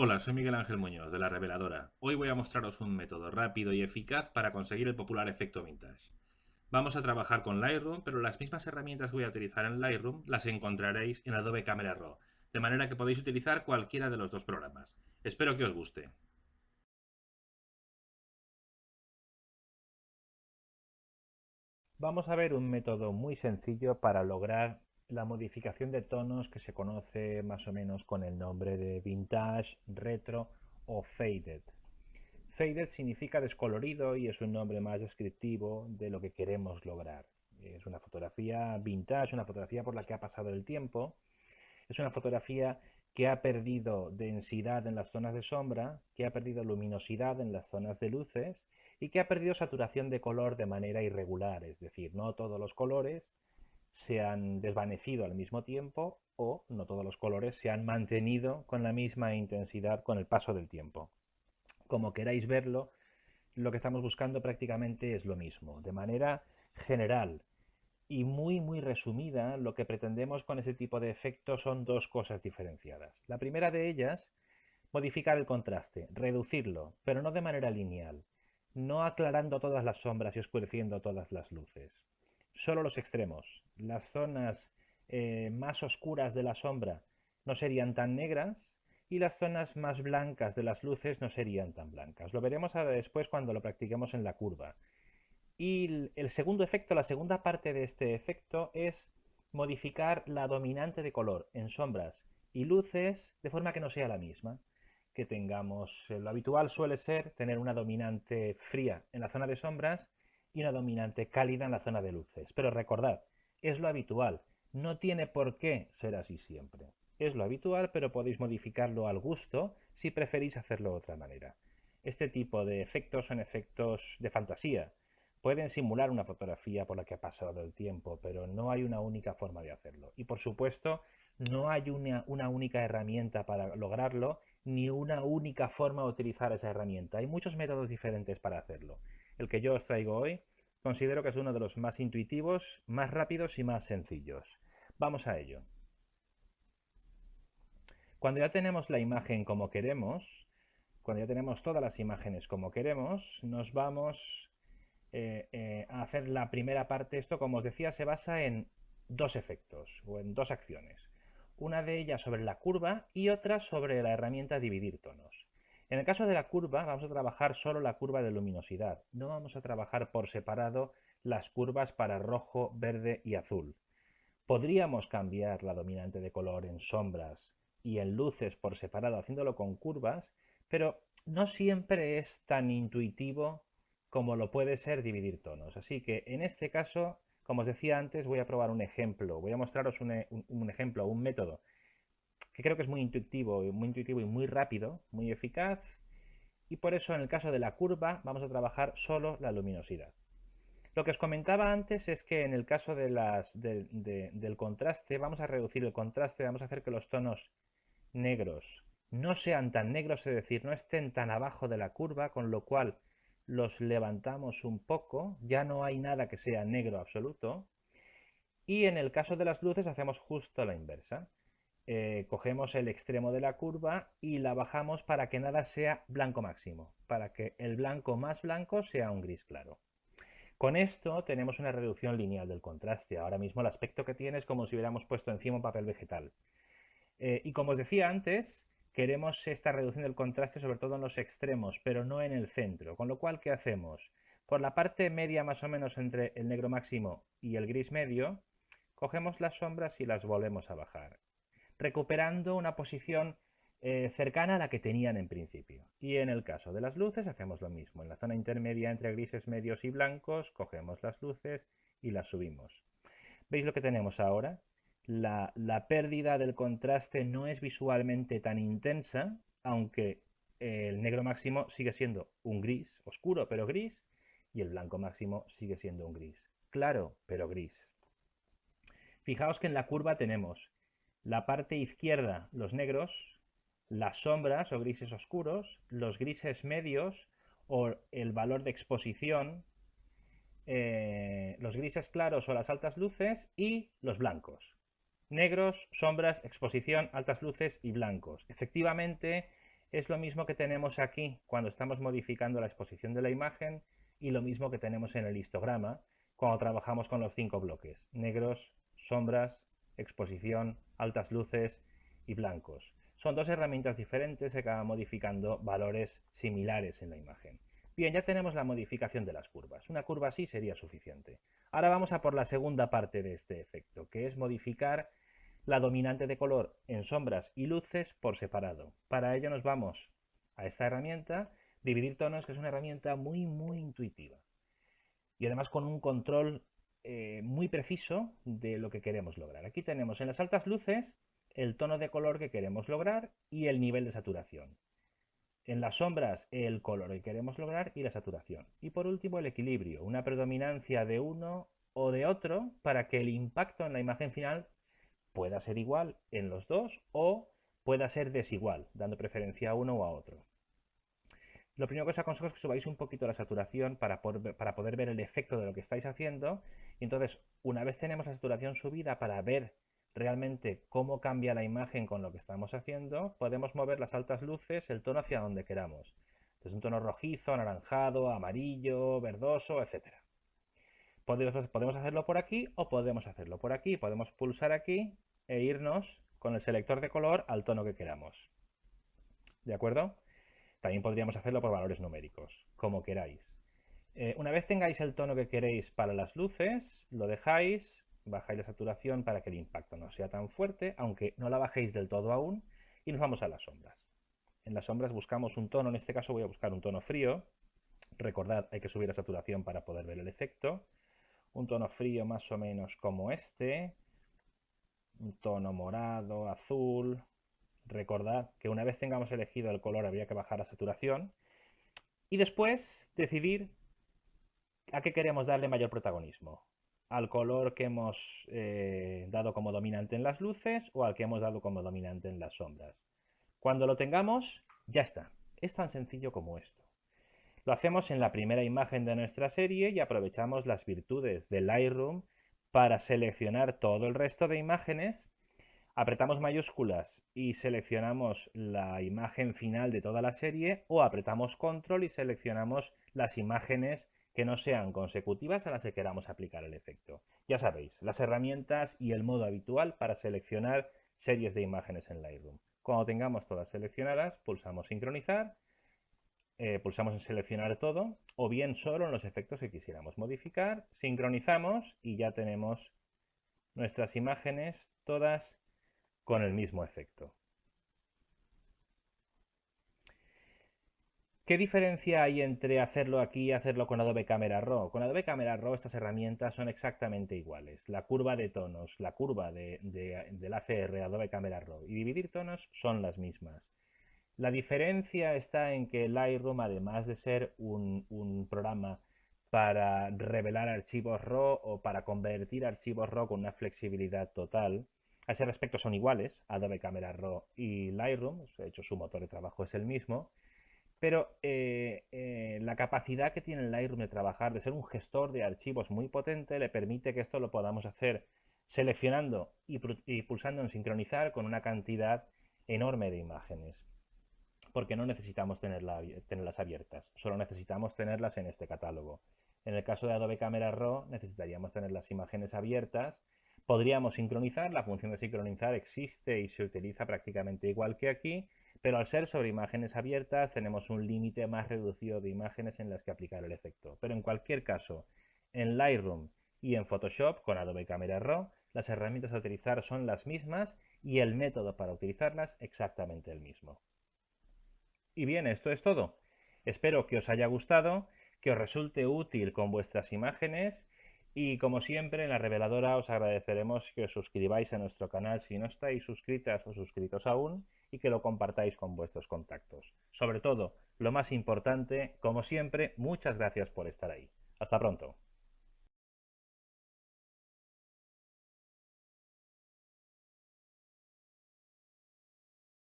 Hola, soy Miguel Ángel Muñoz, de La Reveladora. Hoy voy a mostraros un método rápido y eficaz para conseguir el popular efecto vintage. Vamos a trabajar con Lightroom, pero las mismas herramientas que voy a utilizar en Lightroom las encontraréis en Adobe Camera Raw, de manera que podéis utilizar cualquiera de los dos programas. Espero que os guste. Vamos a ver un método muy sencillo para lograr la modificación de tonos que se conoce más o menos con el nombre de vintage, retro o faded. Faded significa descolorido y es un nombre más descriptivo de lo que queremos lograr. Es una fotografía vintage, una fotografía por la que ha pasado el tiempo. Es una fotografía que ha perdido densidad en las zonas de sombra, que ha perdido luminosidad en las zonas de luces y que ha perdido saturación de color de manera irregular, es decir, no todos los colores se han desvanecido al mismo tiempo o no todos los colores se han mantenido con la misma intensidad con el paso del tiempo. Como queráis verlo, lo que estamos buscando prácticamente es lo mismo. De manera general y muy resumida, lo que pretendemos con ese tipo de efectos son dos cosas diferenciadas. La primera de ellas, modificar el contraste, reducirlo, pero no de manera lineal, no aclarando todas las sombras y oscureciendo todas las luces. Solo los extremos. Las zonas más oscuras de la sombra no serían tan negras y las zonas más blancas de las luces no serían tan blancas. Lo veremos ahora después cuando lo practiquemos en la curva. Y el segundo efecto, la segunda parte de este efecto es modificar la dominante de color en sombras y luces de forma que no sea la misma. Que tengamos, lo habitual suele ser tener una dominante fría en la zona de sombras y una dominante cálida en la zona de luces. Pero recordad, es lo habitual, no tiene por qué ser así siempre. Es lo habitual, pero podéis modificarlo al gusto si preferís hacerlo de otra manera. Este tipo de efectos son efectos de fantasía, pueden simular una fotografía por la que ha pasado el tiempo, pero no hay una única forma de hacerlo. Y por supuesto, no hay una única herramienta para lograrlo, ni una única forma de utilizar esa herramienta. Hay muchos métodos diferentes para hacerlo. El que yo os traigo hoy considero que es uno de los más intuitivos, más rápidos y más sencillos. Vamos a ello. Cuando ya tenemos la imagen como queremos, cuando ya tenemos todas las imágenes como queremos, nos vamos a hacer la primera parte. Esto, como os decía, se basa en dos efectos o en dos acciones. Una de ellas sobre la curva y otra sobre la herramienta dividir tonos. En el caso de la curva vamos a trabajar solo la curva de luminosidad. No vamos a trabajar por separado las curvas para rojo, verde y azul. Podríamos cambiar la dominante de color en sombras y en luces por separado haciéndolo con curvas, pero no siempre es tan intuitivo como lo puede ser dividir tonos. Así que en este caso, como os decía antes, voy a probar un ejemplo. Voy a mostraros un ejemplo, un método que creo que es muy intuitivo y muy rápido, muy eficaz. Y por eso en el caso de la curva vamos a trabajar solo la luminosidad. Lo que os comentaba antes es que en el caso del contraste, vamos a reducir el contraste, vamos a hacer que los tonos negros no sean tan negros, es decir, no estén tan abajo de la curva, con lo cual los levantamos un poco, ya no hay nada que sea negro absoluto. Y en el caso de las luces hacemos justo la inversa. Cogemos el extremo de la curva y la bajamos para que nada sea blanco máximo, para que el blanco más blanco sea un gris claro. Con esto tenemos una reducción lineal del contraste. Ahora mismo el aspecto que tiene es como si hubiéramos puesto encima un papel vegetal. Y como os decía antes, queremos esta reducción del contraste sobre todo en los extremos, pero no en el centro. Con lo cual, ¿qué hacemos? Por la parte media más o menos entre el negro máximo y el gris medio, cogemos las sombras y las volvemos a bajar, recuperando una posición cercana a la que tenían en principio. Y en el caso de las luces hacemos lo mismo. En la zona intermedia entre grises medios y blancos cogemos las luces y las subimos. ¿Veis lo que tenemos ahora? La pérdida del contraste no es visualmente tan intensa, aunque el negro máximo sigue siendo un gris oscuro pero gris y el blanco máximo sigue siendo un gris claro pero gris. Fijaos que en la curva tenemos la parte izquierda, los negros, las sombras o grises oscuros, los grises medios o el valor de exposición, los grises claros o las altas luces y los blancos. Negros, sombras, exposición, altas luces y blancos. Efectivamente, es lo mismo que tenemos aquí cuando estamos modificando la exposición de la imagen y lo mismo que tenemos en el histograma cuando trabajamos con los 5 bloques: negros, sombras, exposición, altas luces y blancos. Son dos herramientas diferentes que acaban modificando valores similares en la imagen. Bien, ya tenemos la modificación de las curvas. Una curva así sería suficiente. Ahora vamos a por la segunda parte de este efecto, que es modificar la dominante de color en sombras y luces por separado. Para ello nos vamos a esta herramienta, dividir tonos, que es una herramienta muy intuitiva y además con un control muy preciso de lo que queremos lograr. Aquí tenemos en las altas luces el tono de color que queremos lograr y el nivel de saturación. En las sombras, el color que queremos lograr y la saturación. Y por último, el equilibrio, una predominancia de uno o de otro para que el impacto en la imagen final pueda ser igual en los dos o pueda ser desigual, dando preferencia a uno o a otro. Lo primero que os aconsejo es que subáis un poquito la saturación para poder ver el efecto de lo que estáis haciendo. Y entonces, una vez tenemos la saturación subida para ver realmente cómo cambia la imagen con lo que estamos haciendo, podemos mover las altas luces, el tono hacia donde queramos. Desde un tono rojizo, anaranjado, amarillo, verdoso, etc. Podemos hacerlo por aquí o podemos hacerlo por aquí. Podemos pulsar aquí e irnos con el selector de color al tono que queramos. ¿De acuerdo? También podríamos hacerlo por valores numéricos, como queráis. Una vez tengáis el tono que queréis para las luces, lo dejáis, bajáis la saturación para que el impacto no sea tan fuerte, aunque no la bajéis del todo aún, y nos vamos a las sombras. En las sombras buscamos un tono, en este caso voy a buscar un tono frío. Recordad, hay que subir la saturación para poder ver el efecto. Un tono frío más o menos como este, un tono morado, azul. Recordad que una vez tengamos elegido el color habría que bajar la saturación y después decidir a qué queremos darle mayor protagonismo. Al color que hemos dado como dominante en las luces o al que hemos dado como dominante en las sombras. Cuando lo tengamos, ya está. Es tan sencillo como esto. Lo hacemos en la primera imagen de nuestra serie y aprovechamos las virtudes de Lightroom para seleccionar todo el resto de imágenes. Apretamos mayúsculas y seleccionamos la imagen final de toda la serie, o apretamos control y seleccionamos las imágenes que no sean consecutivas a las que queramos aplicar el efecto. Ya sabéis, las herramientas y el modo habitual para seleccionar series de imágenes en Lightroom. Cuando tengamos todas seleccionadas, pulsamos sincronizar, pulsamos en seleccionar todo, o bien solo en los efectos que quisiéramos modificar, sincronizamos y ya tenemos nuestras imágenes todas con el mismo efecto. ¿Qué diferencia hay entre hacerlo aquí y hacerlo con Adobe Camera Raw? Con Adobe Camera Raw estas herramientas son exactamente iguales. La curva de tonos, la curva del ACR Adobe Camera Raw y dividir tonos son las mismas. La diferencia está en que Lightroom, además de ser un programa para revelar archivos RAW o para convertir archivos RAW con una flexibilidad total, a ese respecto son iguales, Adobe Camera Raw y Lightroom, de hecho su motor de trabajo es el mismo, pero la capacidad que tiene el Lightroom de trabajar, de ser un gestor de archivos muy potente, le permite que esto lo podamos hacer seleccionando y pulsando en sincronizar con una cantidad enorme de imágenes, porque no necesitamos tenerlas abiertas, solo necesitamos tenerlas en este catálogo. En el caso de Adobe Camera Raw necesitaríamos tener las imágenes abiertas. Podríamos sincronizar, la función de sincronizar existe y se utiliza prácticamente igual que aquí, pero al ser sobre imágenes abiertas tenemos un límite más reducido de imágenes en las que aplicar el efecto. Pero en cualquier caso, en Lightroom y en Photoshop con Adobe Camera Raw, las herramientas a utilizar son las mismas y el método para utilizarlas exactamente el mismo. Y bien, esto es todo. Espero que os haya gustado, que os resulte útil con vuestras imágenes y como siempre en la reveladora os agradeceremos que os suscribáis a nuestro canal si no estáis suscritas o suscritos aún y que lo compartáis con vuestros contactos. Sobre todo, lo más importante, como siempre, muchas gracias por estar ahí. Hasta pronto.